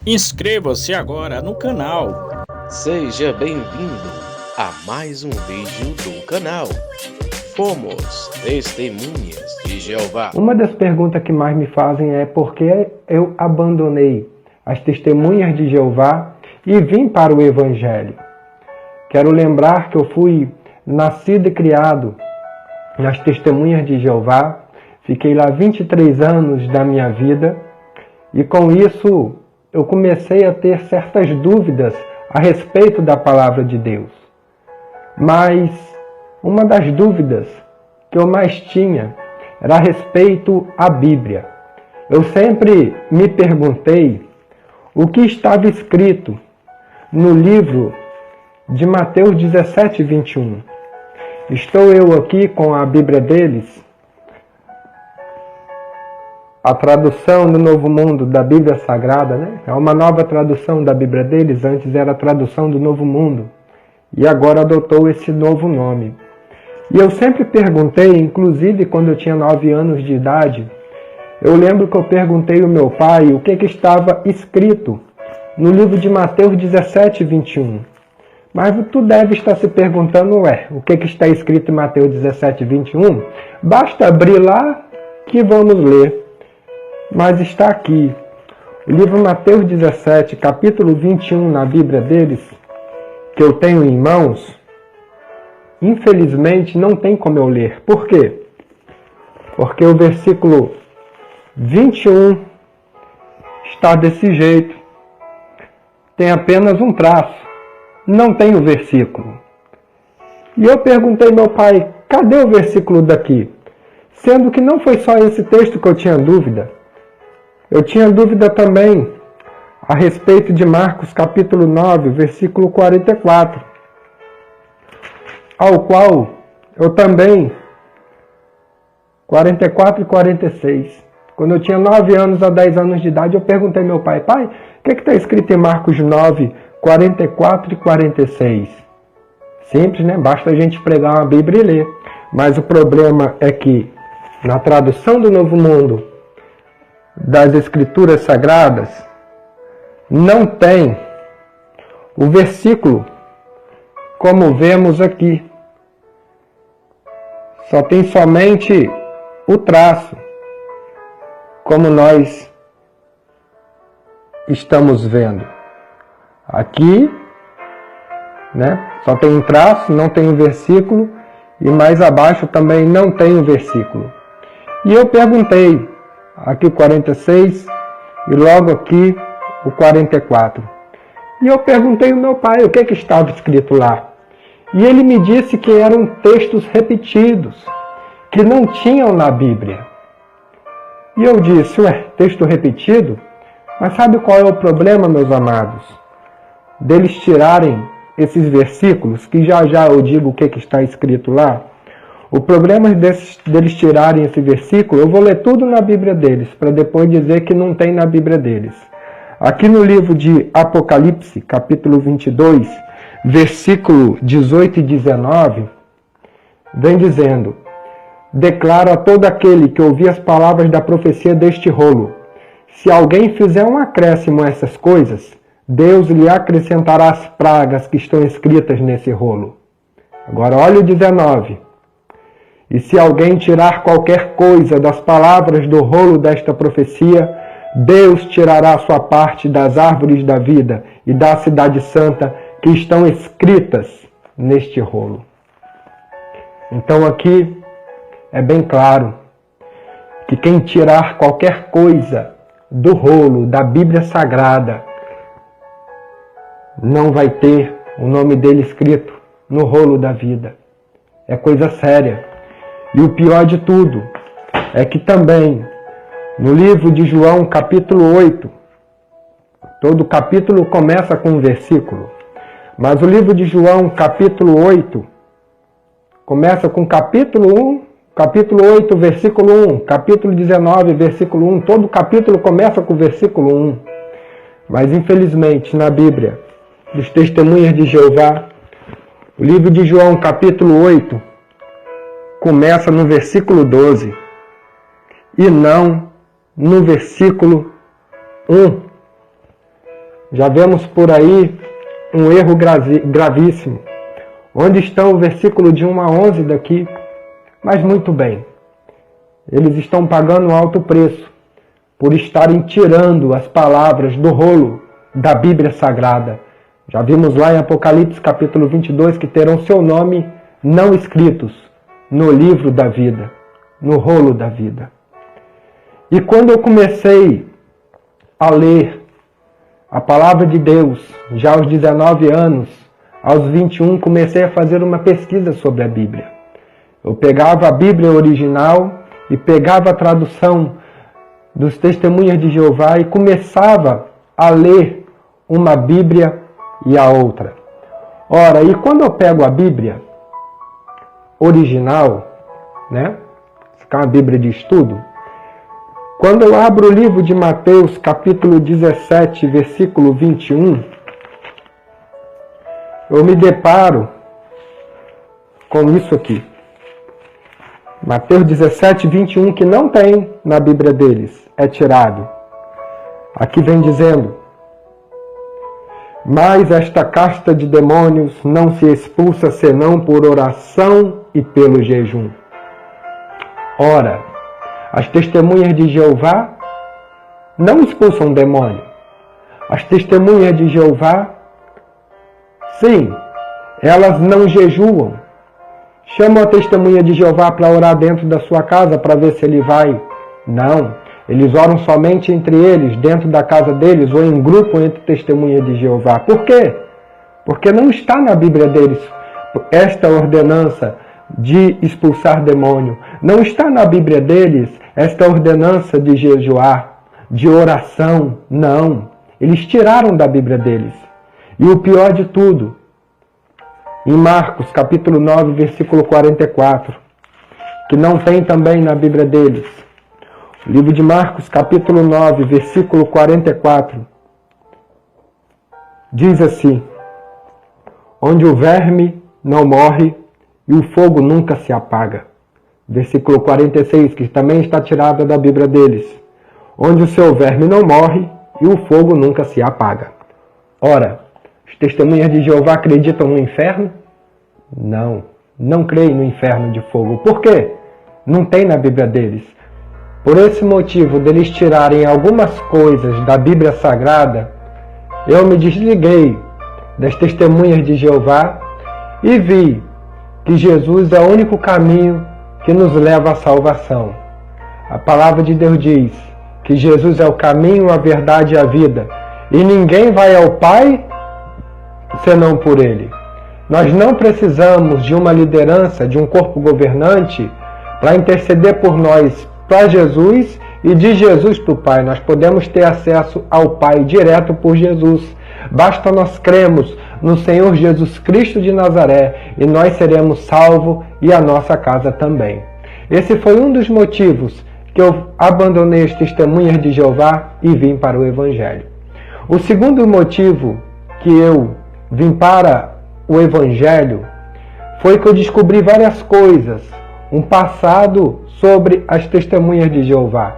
Inscreva-se agora no canal. Seja bem-vindo a mais um vídeo do canal. Fomos Testemunhas de Jeová. Uma das perguntas que mais me fazem é por que eu abandonei as Testemunhas de Jeová e vim para o Evangelho. Quero lembrar que eu fui nascido e criado nas Testemunhas de Jeová, fiquei lá 23 anos da minha vida e com isso eu comecei a ter certas dúvidas a respeito da palavra de Deus. Mas uma das dúvidas que eu mais tinha era a respeito à Bíblia. Eu sempre me perguntei o que estava escrito no livro de Mateus 17, 21. Estou eu aqui com a Bíblia deles, a tradução do Novo Mundo da Bíblia Sagrada, né? É uma nova tradução da Bíblia deles, antes era a tradução do Novo Mundo, e agora adotou esse novo nome. E eu sempre perguntei, inclusive quando eu tinha 9 anos de idade, eu lembro que eu perguntei ao meu pai o que estava escrito no livro de Mateus 17, 21. Mas tu deve estar se perguntando, o que está escrito em Mateus 17, 21? Basta abrir lá que vamos ler. Mas está aqui, o livro Mateus 17, capítulo 21, na Bíblia deles, que eu tenho em mãos, infelizmente não tem como eu ler. Por quê? Porque o versículo 21 está desse jeito, tem apenas um traço, não tem o versículo. E eu perguntei ao meu pai, cadê o versículo daqui? Sendo que não foi só esse texto que eu tinha dúvida. Eu tinha dúvida também a respeito de Marcos capítulo 9, versículo 44, ao qual eu também, 44 e 46, quando eu tinha 9 anos a 10 anos de idade, eu perguntei ao meu pai, o que está escrito em Marcos 9, 44 e 46? Simples, né? Basta a gente pregar uma Bíblia e ler. Mas o problema é que, na tradução do Novo Mundo, das Escrituras Sagradas, não tem o versículo como vemos aqui. Só tem somente o traço, como nós estamos vendo. Aqui, né, só tem um traço, não tem um versículo, e mais abaixo também não tem um versículo. E eu perguntei, aqui o 46 e logo aqui o 44. E eu perguntei ao meu pai o que estava escrito lá. E ele me disse que eram textos repetidos, que não tinham na Bíblia. E eu disse, texto repetido? Mas sabe qual é o problema, meus amados? Deles tirarem esses versículos, que já eu digo o que está escrito lá. O problema deles tirarem esse versículo, eu vou ler tudo na Bíblia deles, para depois dizer que não tem na Bíblia deles. Aqui no livro de Apocalipse, capítulo 22, versículo 18 e 19, vem dizendo, declaro a todo aquele que ouvir as palavras da profecia deste rolo, se alguém fizer um acréscimo a essas coisas, Deus lhe acrescentará as pragas que estão escritas nesse rolo. Agora olha o 19. E se alguém tirar qualquer coisa das palavras do rolo desta profecia, Deus tirará sua parte das árvores da vida e da cidade santa que estão escritas neste rolo. Então aqui é bem claro que quem tirar qualquer coisa do rolo da Bíblia Sagrada não vai ter o nome dele escrito no rolo da vida. É coisa séria. E o pior de tudo é que também no livro de João, capítulo 8, todo capítulo começa com um versículo, mas o livro de João, capítulo 8, começa com capítulo 1, capítulo 8, versículo 1, capítulo 19, versículo 1, todo capítulo começa com o versículo 1. Mas infelizmente na Bíblia, dos Testemunhas de Jeová, o livro de João, capítulo 8, começa no versículo 12 e não no versículo 1. Já vemos por aí um erro gravíssimo. Onde estão o versículo de 1 a 11 daqui? Mas muito bem, eles estão pagando um alto preço por estarem tirando as palavras do rolo da Bíblia Sagrada. Já vimos lá em Apocalipse capítulo 22 que terão seu nome não escritos no livro da vida, no rolo da vida. E quando eu comecei a ler a palavra de Deus, já aos 19 anos, aos 21, comecei a fazer uma pesquisa sobre a Bíblia. Eu pegava a Bíblia original e pegava a tradução dos Testemunhas de Jeová e começava a ler uma Bíblia e a outra. Ora, e quando eu pego a Bíblia original, né? Essa é uma Bíblia de estudo. Quando eu abro o livro de Mateus, capítulo 17, versículo 21, eu me deparo com isso aqui. Mateus 17, 21, que não tem na Bíblia deles, é tirado. Aqui vem dizendo: mas esta casta de demônios não se expulsa senão por oração e pelo jejum. Ora, as testemunhas de Jeová não expulsam demônio. As testemunhas de Jeová, sim, elas não jejuam. Chamam a testemunha de Jeová para orar dentro da sua casa para ver se ele vai. Não, eles oram somente entre eles, dentro da casa deles, ou em grupo entre testemunhas de Jeová. Por quê? Porque não está na Bíblia deles esta ordenança de expulsar demônio. Não está na Bíblia deles esta ordenança de jejuar, de oração. Não. Eles tiraram da Bíblia deles. E o pior de tudo, em Marcos, capítulo 9, versículo 44, que não tem também na Bíblia deles. O livro de Marcos, capítulo 9, versículo 44, diz assim: onde o verme não morre e o fogo nunca se apaga. Versículo 46, que também está tirado da Bíblia deles. Onde o seu verme não morre e o fogo nunca se apaga. Ora, as testemunhas de Jeová acreditam no inferno? Não, não creem no inferno de fogo. Por quê? Não tem na Bíblia deles. Por esse motivo deles tirarem algumas coisas da Bíblia Sagrada, eu me desliguei das testemunhas de Jeová e vi que Jesus é o único caminho que nos leva à salvação. A palavra de Deus diz que Jesus é o caminho, a verdade e a vida, e ninguém vai ao Pai senão por Ele. Nós não precisamos de uma liderança, de um corpo governante para interceder por nós para Jesus e de Jesus para o Pai. Nós podemos ter acesso ao Pai direto por Jesus. Basta nós cremos no Senhor Jesus Cristo de Nazaré e nós seremos salvos e a nossa casa também. Esse foi um dos motivos que eu abandonei as testemunhas de Jeová e vim para o Evangelho. O segundo motivo que eu vim para o Evangelho foi que eu descobri várias coisas, um passado sobre as testemunhas de Jeová.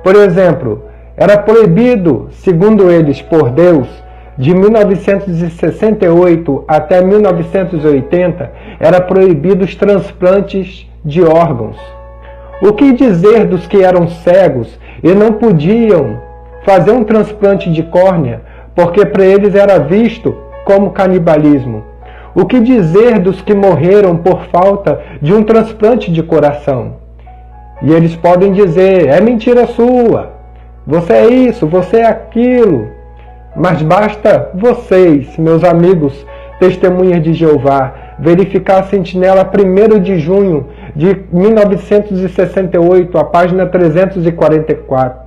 Por exemplo, era proibido, segundo eles, por Deus, de 1968 até 1980, era proibido os transplantes de órgãos. O que dizer dos que eram cegos e não podiam fazer um transplante de córnea, porque para eles era visto como canibalismo? O que dizer dos que morreram por falta de um transplante de coração? E eles podem dizer: é mentira sua, você é isso, você é aquilo. Mas basta vocês, meus amigos, testemunhas de Jeová, verificar a sentinela 1º de junho de 1968, a página 344.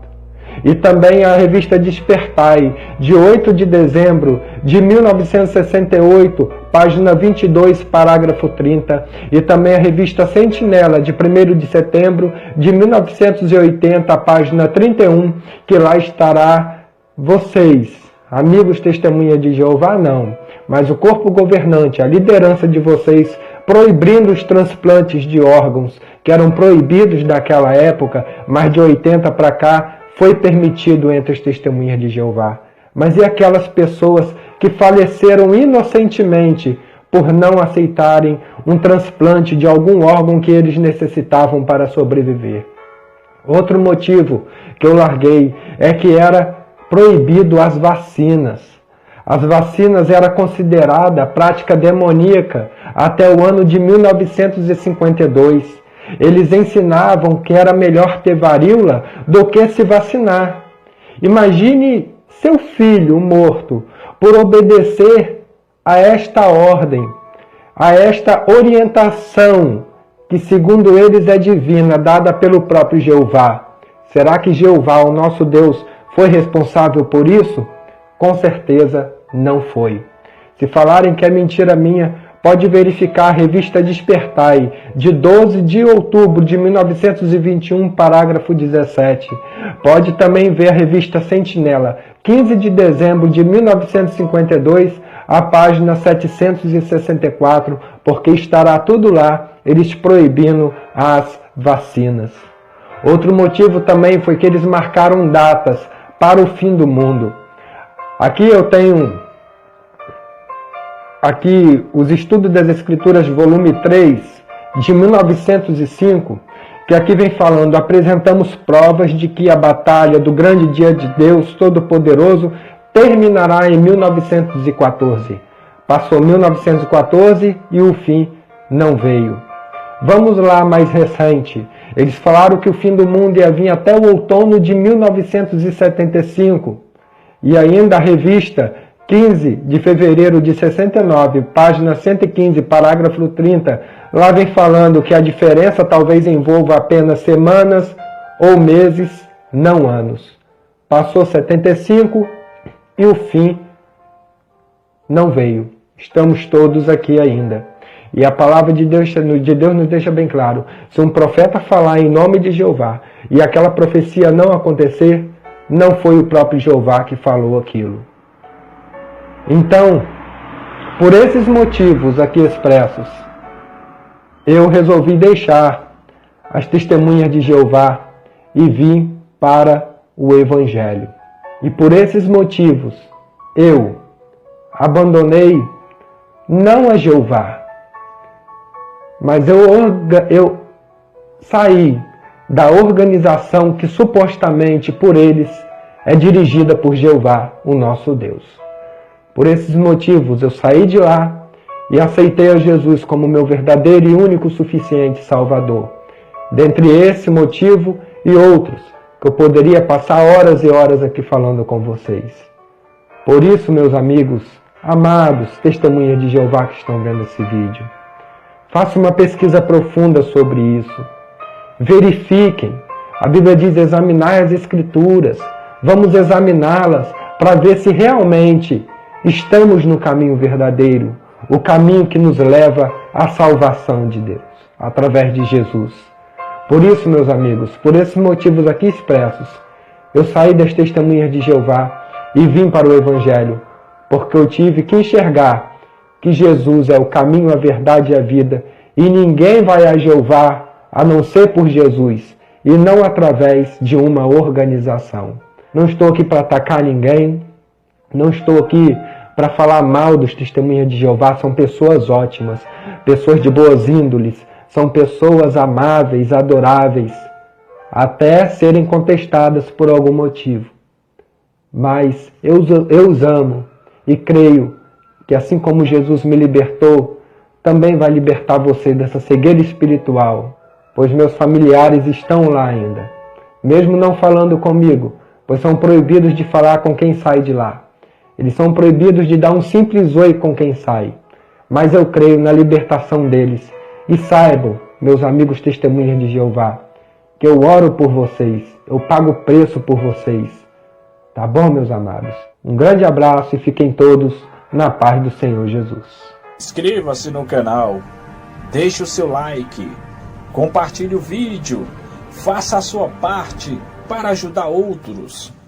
E também a revista Despertai, de 8 de dezembro de 1968, página 22, parágrafo 30. E também a revista Sentinela, de 1º de setembro de 1980, página 31, que lá estará vocês, amigos testemunhas de Jeová, não, mas o corpo governante, a liderança de vocês, proibindo os transplantes de órgãos, que eram proibidos naquela época, mas de 80 para cá, foi permitido entre as testemunhas de Jeová. Mas e aquelas pessoas que faleceram inocentemente por não aceitarem um transplante de algum órgão que eles necessitavam para sobreviver? Outro motivo que eu larguei é que era proibido as vacinas. As vacinas era considerada prática demoníaca até o ano de 1952. Eles ensinavam que era melhor ter varíola do que se vacinar. Imagine seu filho morto por obedecer a esta ordem, a esta orientação que, segundo eles, é divina, dada pelo próprio Jeová. Será que Jeová, o nosso Deus, foi responsável por isso? Com certeza não foi. Se falarem que é mentira minha, pode verificar a revista Despertai, de 12 de outubro de 1921, parágrafo 17. Pode também ver a revista Sentinela, 15 de dezembro de 1952, a página 764, porque estará tudo lá, eles proibindo as vacinas. Outro motivo também foi que eles marcaram datas para o fim do mundo. Aqui eu tenho os Estudos das Escrituras, volume 3, de 1905, que aqui vem falando: apresentamos provas de que a batalha do grande dia de Deus Todo-Poderoso terminará em 1914. Passou 1914 e o fim não veio. Vamos lá, mais recente. Eles falaram que o fim do mundo ia vir até o outono de 1975. E ainda a revista 15 de fevereiro de 69, página 115, parágrafo 30, lá vem falando que a diferença talvez envolva apenas semanas ou meses, não anos. Passou 75 e o fim não veio. Estamos todos aqui ainda. E a palavra de Deus nos deixa bem claro: se um profeta falar em nome de Jeová e aquela profecia não acontecer, não foi o próprio Jeová que falou aquilo. Então, por esses motivos aqui expressos, eu resolvi deixar as testemunhas de Jeová e vim para o Evangelho. E por esses motivos, eu abandonei não a Jeová, mas eu saí da organização que supostamente por eles é dirigida por Jeová, o nosso Deus. Por esses motivos eu saí de lá e aceitei a Jesus como meu verdadeiro e único suficiente Salvador. Dentre esse motivo e outros, que eu poderia passar horas e horas aqui falando com vocês. Por isso, meus amigos, amados, testemunhas de Jeová que estão vendo esse vídeo, faça uma pesquisa profunda sobre isso. Verifiquem. A Bíblia diz: examinai as Escrituras. Vamos examiná-las para ver se realmente estamos no caminho verdadeiro, o caminho que nos leva à salvação de Deus, através de Jesus. Por isso, meus amigos, por esses motivos aqui expressos, eu saí das testemunhas de Jeová e vim para o Evangelho, porque eu tive que enxergar que Jesus é o caminho, a verdade e a vida, e ninguém vai a Jeová a não ser por Jesus, e não através de uma organização. Não estou aqui para atacar ninguém, não estou aqui para falar mal dos testemunhas de Jeová. São pessoas ótimas, pessoas de boas índoles, são pessoas amáveis, adoráveis, até serem contestadas por algum motivo. Mas eu os amo e creio que assim como Jesus me libertou, também vai libertar você dessa cegueira espiritual, pois meus familiares estão lá ainda, mesmo não falando comigo, pois são proibidos de falar com quem sai de lá. Eles são proibidos de dar um simples oi com quem sai. Mas eu creio na libertação deles. E saibam, meus amigos testemunhas de Jeová, que eu oro por vocês, eu pago preço por vocês. Tá bom, meus amados? Um grande abraço e fiquem todos na paz do Senhor Jesus. Inscreva-se no canal, deixe o seu like, compartilhe o vídeo, faça a sua parte para ajudar outros.